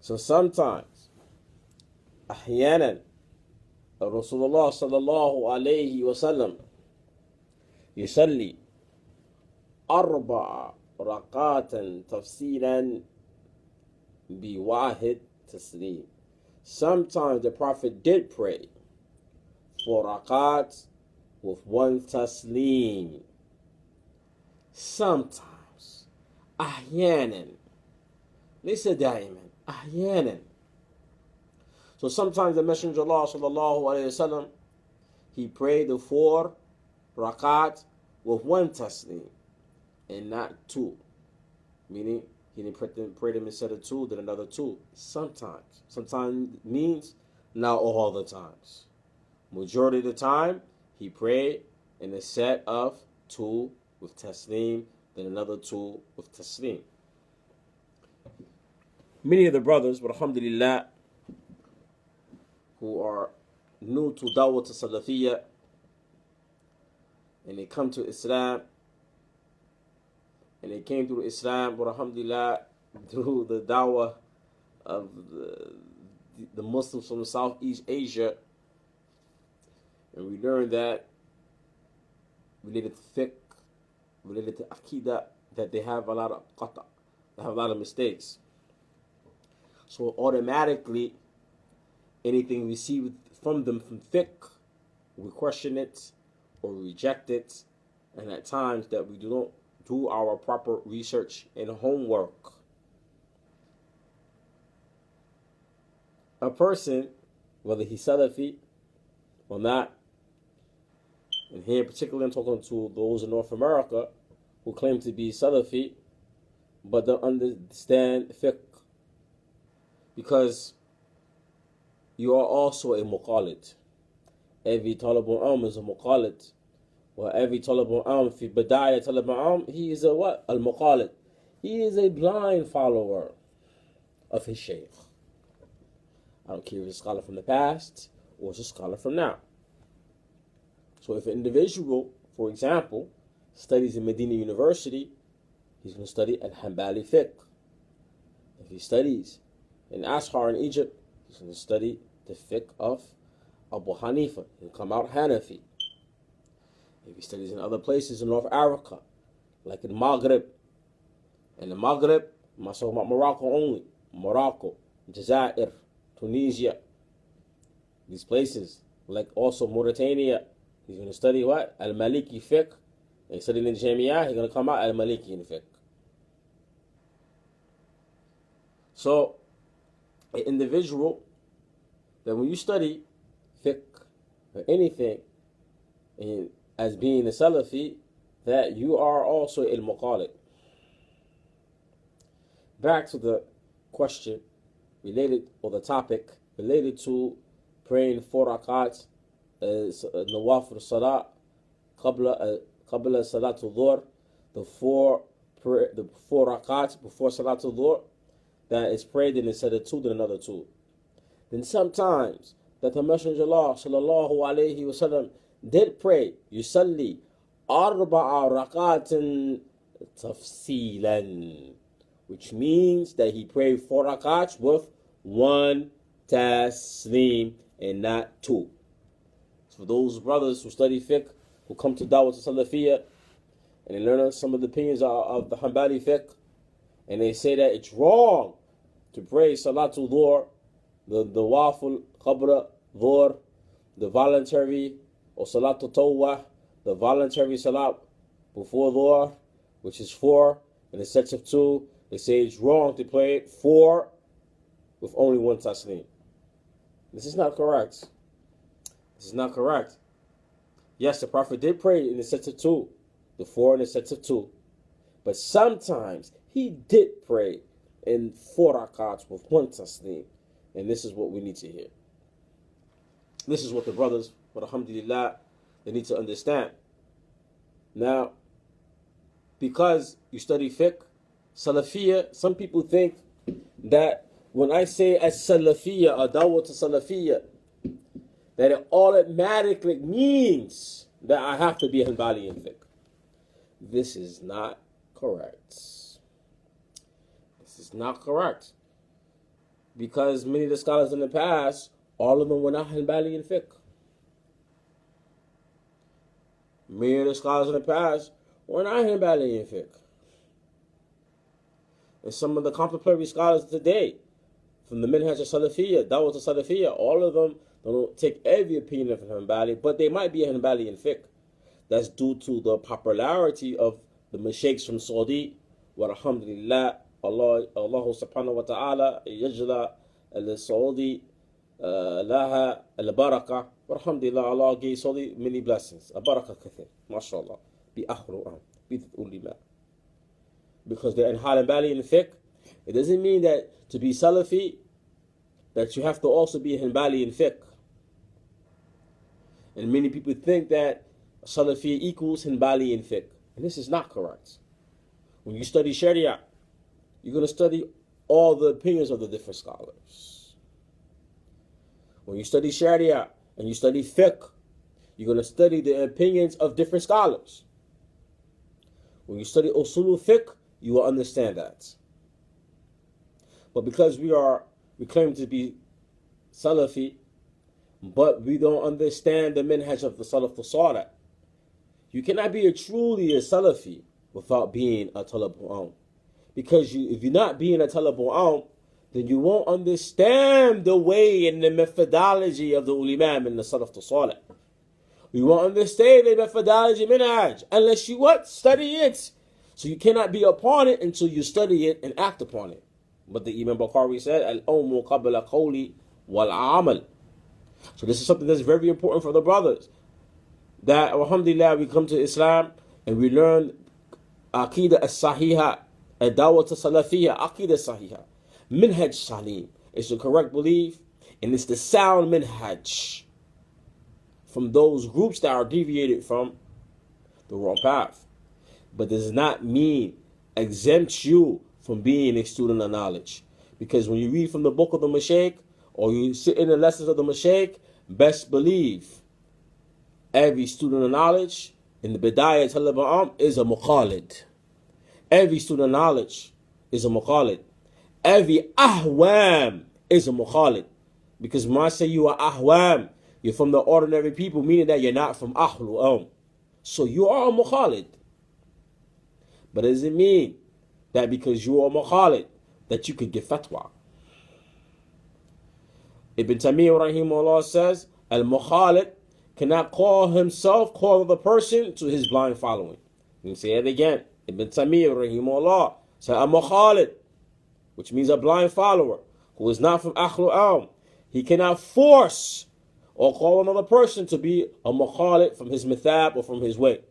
So sometimes, أحيانا, Rasulullah Sallallahu alayhi wasallam يصلي 4 ركعات تفسيرا بواحد تسليم. Sometimes the Prophet did pray 4 rakats with 1 tasleem. Sometimes, أحيانا, ليس دائما, أحيانا. So sometimes the Messenger of Allah Sallallahu alayhi wasallam, he prayed the 4 rakat with 1 tasleem and not 2. Meaning, he didn't pray them instead of 2, then another 2. Sometimes. Sometimes means not all the times. Majority of the time, he prayed in a set of 2 with tasleem, then another 2 with tasleem. Many of the brothers, but alhamdulillah, who are new to Dawah Salafiyya, and they come to Islam, and they came through Islam, but alhamdulillah, through the Dawah of the Muslims from Southeast Asia, and we learned that related to fiqh, related to aqidah, that they have a lot of qata, they have a lot of mistakes. So automatically, anything we see from them from fiqh, we question it or reject it, and at times that we do not do our proper research and homework. A person, whether he's Salafi or not, and here particularly I'm talking to those in North America who claim to be Salafi, but don't understand fiqh, because you are also a Muqalid. Every Talibul Ilm is a Muqalid. Well, every Talibul Ilm, fi Badaya Talibul Ilm, he is a what? Al-Muqalid. He is a blind follower of his Shaykh. I don't care if it's a scholar from the past or it's a scholar from now. So if an individual, for example, studies in Medina University, he's going to study at Hanbali fiqh. If he studies in Ashar in Egypt, he's going to study the fiqh of Abu Hanifa. He'll come out Hanafi. If he studies in other places in North Africa, like in Maghrib, and the Maghrib, I'm not talking about Morocco only, Morocco, Jazair, Tunisia, these places, like also Mauritania, he's going to study what? Al-Maliki fiqh. And he's studying in Jamia, he's going to come out Al-Maliki in fiqh. So, an individual, that when you study fiqh or anything, and as being a Salafi, that you are also a Muqalid. Back to the question related, or the topic related to praying 4 rakats, Nawafil Salah, Qabla Salatul Dhur, the 4 rakats before Salatul Dhur, that is prayed in instead of 2, then another 2. Then sometimes that the Messenger of Allah Sallallahu alayhi wasallam did pray, Yusalli 4 rakatin tafsilan, which means that he prayed 4 rakats with 1 tasleem and not 2. So for those brothers who study fiqh, who come to Dawah Salafiyya, and they learn some of the opinions of the Hanbali fiqh, and they say that it's wrong to pray Salatul Dhur, the Nawafil Qabla Dhur, the voluntary, or Salatul Tawwah, the voluntary Salat before Dhur, which is 4 in the sets of 2. They say it's wrong to play 4 with only 1 tasleem. This is not correct. This is not correct. Yes, the Prophet did pray in the sets of 2, the 4 in the sets of 2. But sometimes he did pray in 4 rakats with 1 tasleem. And this is what we need to hear. This is what the brothers, but alhamdulillah, they need to understand. Now, because you study fiqh, Salafiyya, some people think that when I say as Salafiyya, or Dawah to Salafiyya, that it automatically means that I have to be Hanbali in fiqh. This is not correct. This is not correct. Because many of the scholars in the past, all of them were not Hanbali in fiqh. Many of the scholars in the past were not Hanbali in fiqh. And some of the contemporary scholars today, from the Minhaj al-Salafiyya, Dawat al-Salafiyya, all of them don't take every opinion of Hanbali, but they might be a Hanbali in fiqh. That's due to the popularity of the Mashaykhs from Saudi. Wa alhamdulillah, Allah subhanahu wa ta'ala, yajla al-Saudi, laha al-barakah. Wa alhamdulillah, Allah gave Saudi many blessings. Al-barakah kathir, mashallah. Bi akhru bi ulima. Because they're in Hanbali in fiqh, it doesn't mean that to be Salafi, that you have to also be Hanbali in fiqh. And many people think that Salafi equals Hanbali in fiqh. And this is not correct. When you study Sharia, you're going to study all the opinions of the different scholars. When you study Sharia and you study fiqh, you're going to study the opinions of different scholars. When you study usul fiqh, you will understand that. But because we claim to be Salafi, but we don't understand the minhaj of the Salaf Salih, you cannot be truly a Salafi without being a Talabul Ilm. Because if you're not being a Talabul Ilm, then you won't understand the way and the methodology of the ulama and the Salaf Salih. You won't understand the methodology minhaj unless you what? Study it. So you cannot be upon it until you study it and act upon it. But the Imam Bukhari said, Al-Ilmu qabla qawli wal-amal. So this is something that's very important for the brothers. That, alhamdulillah, we come to Islam and we learn Aqidah as-Sahiha, Ad-Dawat as-Salafiyya, Aqidah as-Sahiha. Minhaj Salim. It's the correct belief and it's the sound minhaj from those groups that are deviated from the wrong path. But does not mean exempt you from being a student of knowledge. Because when you read from the book of the Mashaykh, or you sit in the lessons of the Mashaykh, best believe every student of knowledge in the Bidayah Talab is a Muqalid. Every student of knowledge is a Muqalid. Every Ahwam is a Muqalid. Because when I say you are Ahwam, you're from the ordinary people, meaning that you're not from Ahlul. So you are a Muqalid. But it doesn't mean that because you are a Muqalid, that you could give fatwa. Ibn Taymiyyah rahimahullah says, Al-Muqalid cannot call the person to his blind following. Let me say it again. Ibn Taymiyyah rahimahullah said, Al-Muqalid, which means a blind follower, who is not from Ahlul Ilm, he cannot force or call another person to be a Muqalid from his Mathab or from his way.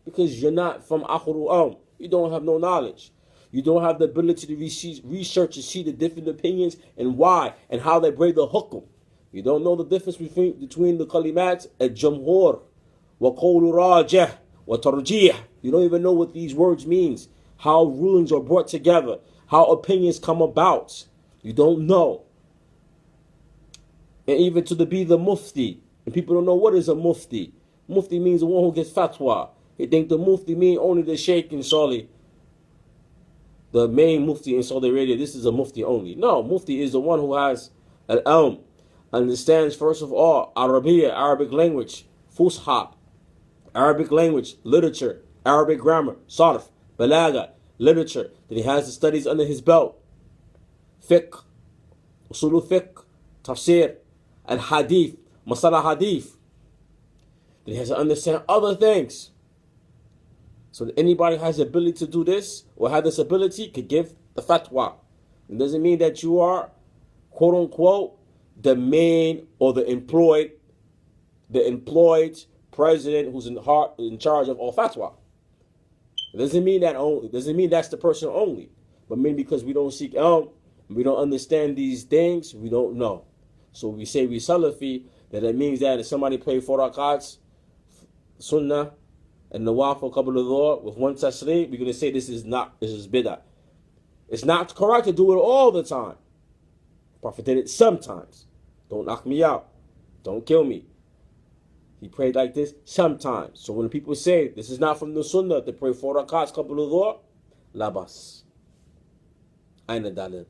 Because you're not from Ahlul Ilm. You don't have no knowledge. You don't have the ability to research and see the different opinions and why and how they break the hukum. You don't know the difference between the kalimat al-jamhur wa qawlu rajih wa tarjih. You don't even know what these words means, how rulings are brought together, how opinions come about. You don't know. And even to be the mufti, and people don't know what is a mufti. Mufti means the one who gets fatwa. They think the mufti means only the sheikh in Saudi, the main mufti in Saudi Arabia. This is a mufti only. No, mufti is the one who has al-ilm, understands first of all Arabiya, Arabic language, Fusha, Arabic language, literature, Arabic grammar, Sarf, Balaga, literature. Then he has the studies under his belt, fiqh, usul fiqh, tafsir, al-hadith, masala hadith. Then he has to understand other things. So that anybody has the ability to do this or have this ability could give the fatwa. It doesn't mean that you are, quote unquote, the main or the employed president who's in charge of all fatwa. It doesn't mean that only. It doesn't mean that's the person only. But maybe because we don't seek ilm, we don't understand these things, we don't know. So we say we Salafi, that it means that if somebody pray 4 Rakaats, Sunnah, and Nawafil Qabla Dhur with 1 Tasleem, we're going to say this is bid'ah. It's not correct to do it all the time. The Prophet did it sometimes. Don't knock me out. Don't kill me. He prayed like this sometimes. So when people say this is not from the Sunnah to pray 4 Rakaats Qabla Dhur, labas. Aina dalil.